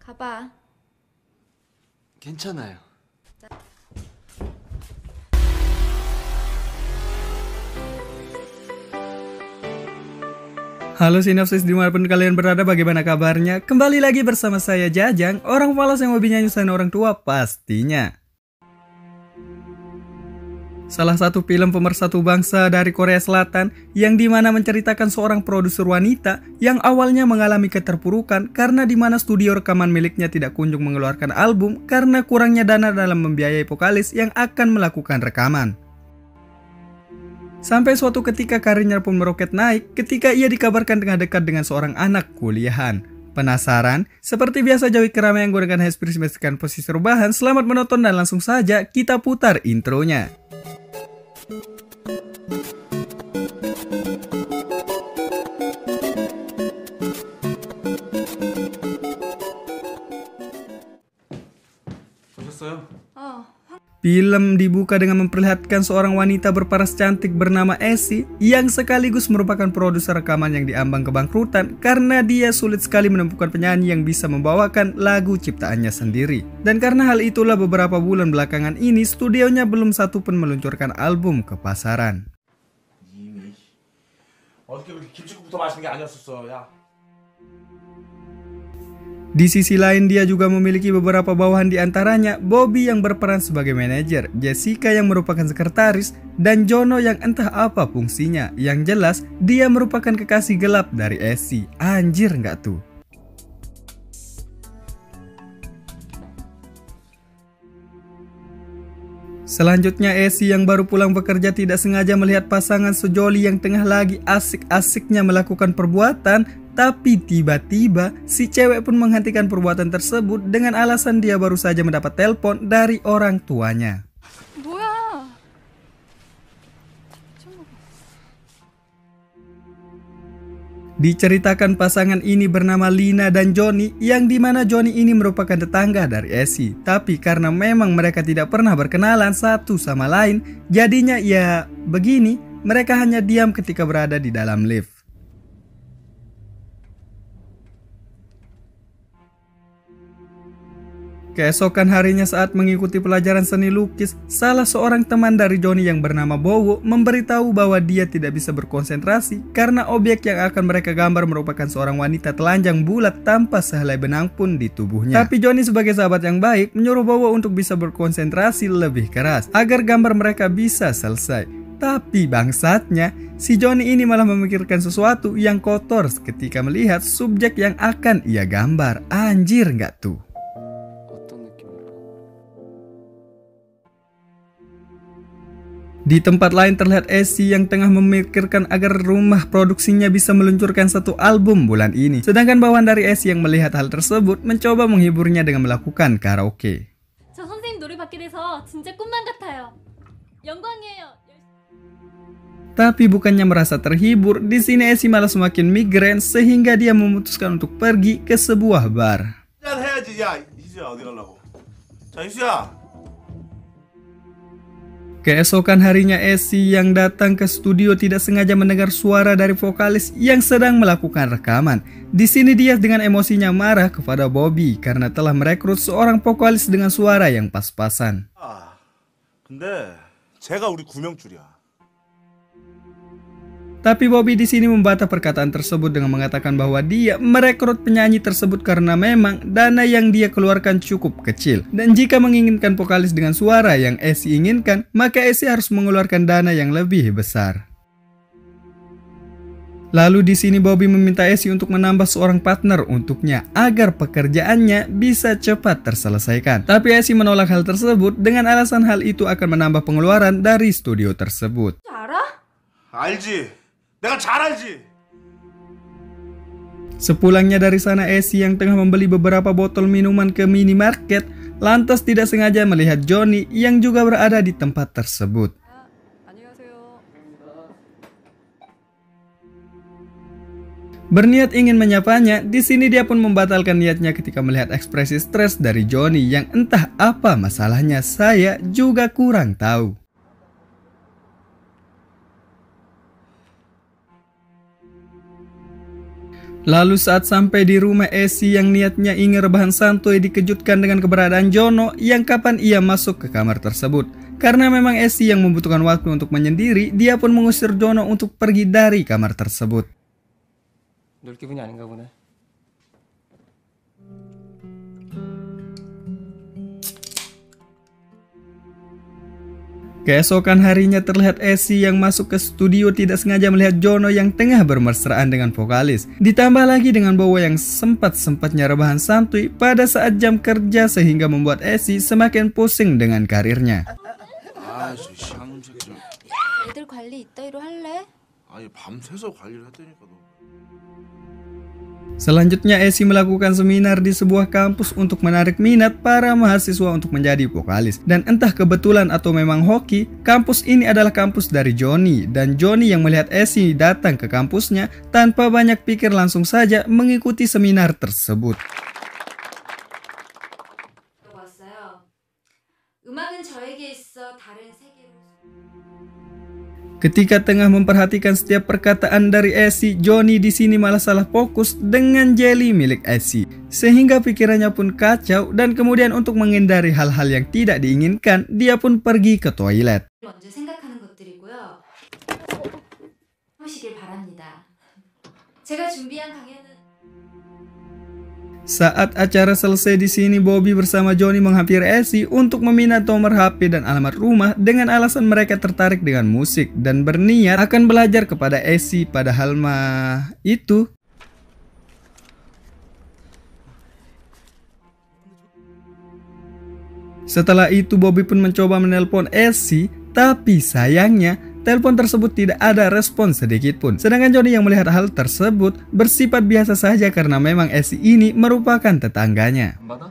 가봐. 괜찮아요. Halo Sinopsis dimanapun kalian berada, bagaimana kabarnya? Kembali lagi bersama saya Jajang, orang malas yang hobinya nyusahin orang tua pastinya. Salah satu film pemersatu bangsa dari Korea Selatan yang dimana menceritakan seorang produser wanita yang awalnya mengalami keterpurukan karena dimana studio rekaman miliknya tidak kunjung mengeluarkan album karena kurangnya dana dalam membiayai vokalis yang akan melakukan rekaman. Sampai suatu ketika karirnya pun meroket naik ketika ia dikabarkan tengah dekat dengan seorang anak kuliahan. Penasaran? Seperti biasa jauhi keramaian gunakan handsfree memastikan posisi rebahan. Selamat menonton dan langsung saja kita putar intronya. Film dibuka dengan memperlihatkan seorang wanita berparas cantik bernama Essie yang sekaligus merupakan produser rekaman yang diambang kebangkrutan karena dia sulit sekali menemukan penyanyi yang bisa membawakan lagu ciptaannya sendiri. Dan karena hal itulah beberapa bulan belakangan ini studionya belum satu pun meluncurkan album ke pasaran. Di sisi lain dia juga memiliki beberapa bawahan, diantaranya Bobby yang berperan sebagai manajer, Jessica yang merupakan sekretaris, dan Jono yang entah apa fungsinya. Yang jelas dia merupakan kekasih gelap dari Essie. Anjir nggak tuh? Selanjutnya Essie yang baru pulang bekerja tidak sengaja melihat pasangan sejoli yang tengah lagi asik-asiknya melakukan perbuatan. Tapi tiba-tiba si cewek pun menghentikan perbuatan tersebut dengan alasan dia baru saja mendapat telepon dari orang tuanya. Diceritakan pasangan ini bernama Lina dan Johnny, yang dimana Johnny ini merupakan tetangga dari Essie. Tapi karena memang mereka tidak pernah berkenalan satu sama lain, jadinya ya begini, mereka hanya diam ketika berada di dalam lift. Keesokan harinya saat mengikuti pelajaran seni lukis, salah seorang teman dari Johnny yang bernama Bowo memberitahu bahwa dia tidak bisa berkonsentrasi karena objek yang akan mereka gambar merupakan seorang wanita telanjang bulat tanpa sehelai benang pun di tubuhnya. Tapi Johnny sebagai sahabat yang baik menyuruh Bowo untuk bisa berkonsentrasi lebih keras agar gambar mereka bisa selesai. Tapi bangsatnya, si Johnny ini malah memikirkan sesuatu yang kotor ketika melihat subjek yang akan ia gambar. Anjir nggak tuh? Di tempat lain terlihat Essie yang tengah memikirkan agar rumah produksinya bisa meluncurkan satu album bulan ini. Sedangkan bawahan dari Essie yang melihat hal tersebut mencoba menghiburnya dengan melakukan karaoke. Tapi bukannya merasa terhibur, di sini Essie malah semakin migrain sehingga dia memutuskan untuk pergi ke sebuah bar. Keesokan harinya Essie yang datang ke studio tidak sengaja mendengar suara dari vokalis yang sedang melakukan rekaman. Di sini dia dengan emosinya marah kepada Bobby karena telah merekrut seorang vokalis dengan suara yang pas-pasan. 근데 제가 우리 구명줄이야. Tapi Bobby di sini membantah perkataan tersebut dengan mengatakan bahwa dia merekrut penyanyi tersebut karena memang dana yang dia keluarkan cukup kecil. Dan jika menginginkan vokalis dengan suara yang Essie inginkan, maka Essie harus mengeluarkan dana yang lebih besar. Lalu di sini Bobby meminta Essie untuk menambah seorang partner untuknya agar pekerjaannya bisa cepat terselesaikan. Tapi Essie menolak hal tersebut dengan alasan hal itu akan menambah pengeluaran dari studio tersebut. 알지. 내가 잘 알지. Sepulangnya dari sana Essie yang tengah membeli beberapa botol minuman ke minimarket, lantas tidak sengaja melihat Johnny yang juga berada di tempat tersebut. Berniat ingin menyapanya, di sini dia pun membatalkan niatnya ketika melihat ekspresi stres dari Johnny yang entah apa masalahnya, saya juga kurang tahu. Lalu saat sampai di rumah Esi yang niatnya ingin rebahan santuy dikejutkan dengan keberadaan Jono yang kapan ia masuk ke kamar tersebut. Karena memang Esi yang membutuhkan waktu untuk menyendiri, dia pun mengusir Jono untuk pergi dari kamar tersebut. 놀 기분이 아닌가 보네. Keesokan harinya terlihat Esi yang masuk ke studio tidak sengaja melihat Jono yang tengah bermesraan dengan vokalis. Ditambah lagi dengan Bowo yang sempat-sempatnya rebahan santuy pada saat jam kerja sehingga membuat Esi semakin pusing dengan karirnya. 아, 저 쌍놈 새끼 좀. 애들 관리 이따위로 할래? 아니 밤새서 관리를 했다니까 너. Selanjutnya Esi melakukan seminar di sebuah kampus untuk menarik minat para mahasiswa untuk menjadi vokalis. Dan entah kebetulan atau memang hoki, kampus ini adalah kampus dari Johnny. Dan Johnny yang melihat Esi datang ke kampusnya tanpa banyak pikir langsung saja mengikuti seminar tersebut. 왔어요. 음악은 저에게 있어 다른 세계로. Ketika tengah memperhatikan setiap perkataan dari Esi, Johnny di sini malah salah fokus dengan jelly milik Esi, sehingga pikirannya pun kacau dan kemudian untuk menghindari hal-hal yang tidak diinginkan, dia pun pergi ke toilet. 먼저 생각하는 것들이고요. 하시길 바랍니다. 제가 준비한 강연은 Saat acara selesai di sini, Bobby bersama Johnny menghampiri Esi untuk meminta nomor HP dan alamat rumah dengan alasan mereka tertarik dengan musik dan berniat akan belajar kepada Esi. Padahal mah itu. Setelah itu Bobby pun mencoba menelpon Esi, tapi sayangnya telepon tersebut tidak ada respon sedikit pun. Sedangkan Johnny yang melihat hal tersebut bersifat biasa saja karena memang Esi ini merupakan tetangganya. 안 받아?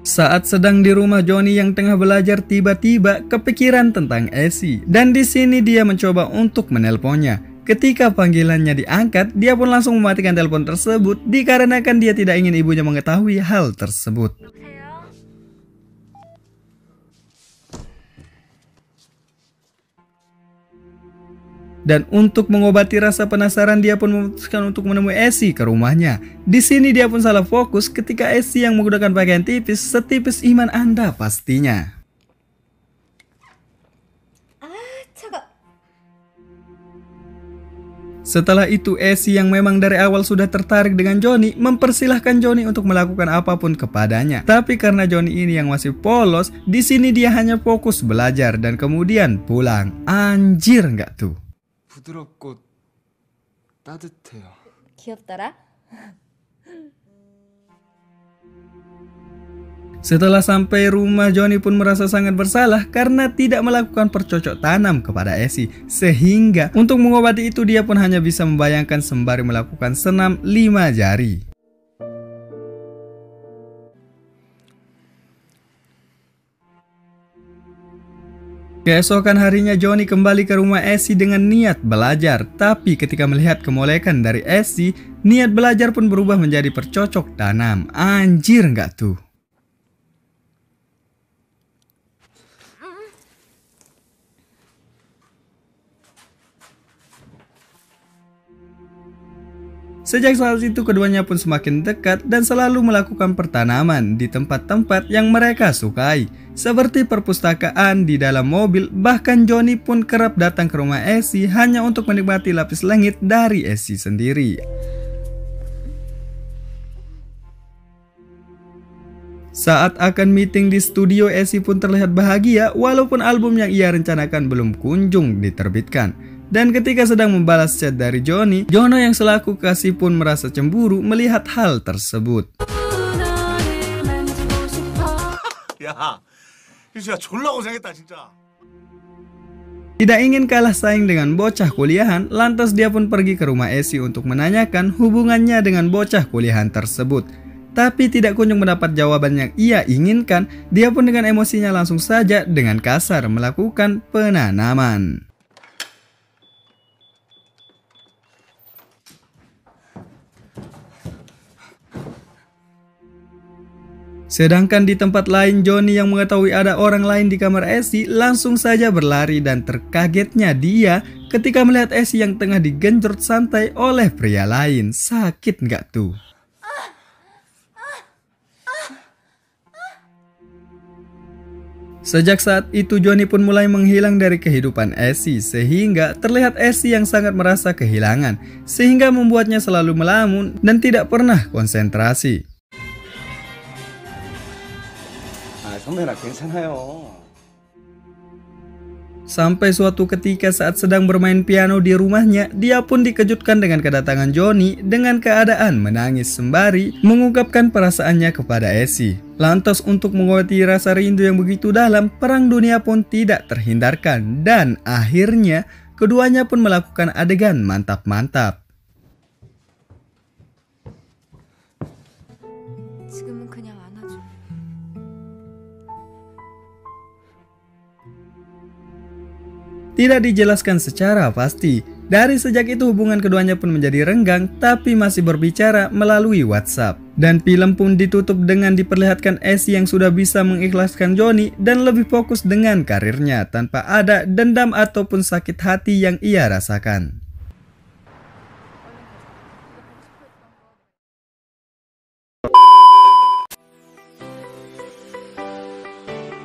Saat sedang di rumah Johnny yang tengah belajar, tiba-tiba kepikiran tentang Esi. Dan di sini dia mencoba untuk menelponnya. Ketika panggilannya diangkat, dia pun langsung mematikan telepon tersebut dikarenakan dia tidak ingin ibunya mengetahui hal tersebut. Dan untuk mengobati rasa penasaran, dia pun memutuskan untuk menemui Esi ke rumahnya. Di sini dia pun salah fokus ketika Esi yang menggunakan pakaian tipis setipis iman Anda pastinya. Setelah itu Esi yang memang dari awal sudah tertarik dengan Johnny mempersilahkan Johnny untuk melakukan apapun kepadanya. Tapi karena Johnny ini yang masih polos, di sini dia hanya fokus belajar dan kemudian pulang. Anjir nggak tuh? 부드럽고 따뜻해요. 귀엽더라. Setelah sampai rumah, Johnny pun merasa sangat bersalah karena tidak melakukan percocok tanam kepada Esi. Sehingga untuk mengobati itu dia pun hanya bisa membayangkan sembari melakukan senam 5 jari. Keesokan harinya Johnny kembali ke rumah Esi dengan niat belajar. Tapi ketika melihat kemolekan dari Esi, niat belajar pun berubah menjadi percocok tanam. Anjir nggak tuh? Sejak saat itu keduanya pun semakin dekat dan selalu melakukan pertanaman di tempat-tempat yang mereka sukai, seperti perpustakaan, di dalam mobil. Bahkan Johnny pun kerap datang ke rumah Esi hanya untuk menikmati lapis langit dari Esi sendiri. Saat akan meeting di studio, Esi pun terlihat bahagia walaupun album yang ia rencanakan belum kunjung diterbitkan. Dan ketika sedang membalas chat dari Johnny, Jono yang selaku kasih pun merasa cemburu melihat hal tersebut. 야, 진짜 졸라 고생했다 진짜. Tidak ingin kalah saing dengan bocah kuliahan, lantas dia pun pergi ke rumah Esi untuk menanyakan hubungannya dengan bocah kuliahan tersebut. Tapi tidak kunjung mendapat jawaban yang ia inginkan, dia pun dengan emosinya langsung saja dengan kasar melakukan penanaman. Sedangkan di tempat lain, Johnny yang mengetahui ada orang lain di kamar Esy langsung saja berlari dan terkagetnya dia ketika melihat Esy yang tengah digenjot santai oleh pria lain. Sakit nggak tuh? Sejak saat itu Johnny pun mulai menghilang dari kehidupan Esy, sehingga terlihat Esy yang sangat merasa kehilangan, sehingga membuatnya selalu melamun dan tidak pernah konsentrasi. 선배나 괜찮아요. Sampai suatu ketika saat sedang bermain piano di rumahnya, dia pun dikejutkan dengan kedatangan Johnny dengan keadaan menangis sembari mengungkapkan perasaannya kepada Esy. Lantas untuk mengobati rasa rindu yang begitu dalam, perang dunia pun tidak terhindarkan dan akhirnya keduanya pun melakukan adegan mantap-mantap. 지금은 그냥 안아줘. Tidak dijelaskan secara pasti. Dari sejak itu hubungan keduanya pun menjadi renggang tapi masih berbicara melalui WhatsApp. Dan film pun ditutup dengan diperlihatkan Esy yang sudah bisa mengikhlaskan Johnny dan lebih fokus dengan karirnya tanpa ada dendam ataupun sakit hati yang ia rasakan.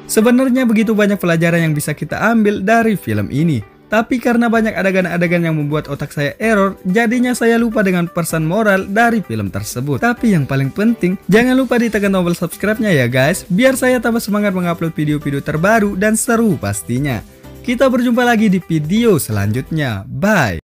Sebenarnya begitu banyak pelajaran yang bisa kita ambil dari film ini. Tapi karena banyak adegan-adegan yang membuat otak saya error, jadinya saya lupa dengan pesan moral dari film tersebut. Tapi yang paling penting, jangan lupa ditekan tombol subscribe-nya ya guys, biar saya tambah semangat mengupload video-video terbaru dan seru pastinya. Kita berjumpa lagi di video selanjutnya. Bye!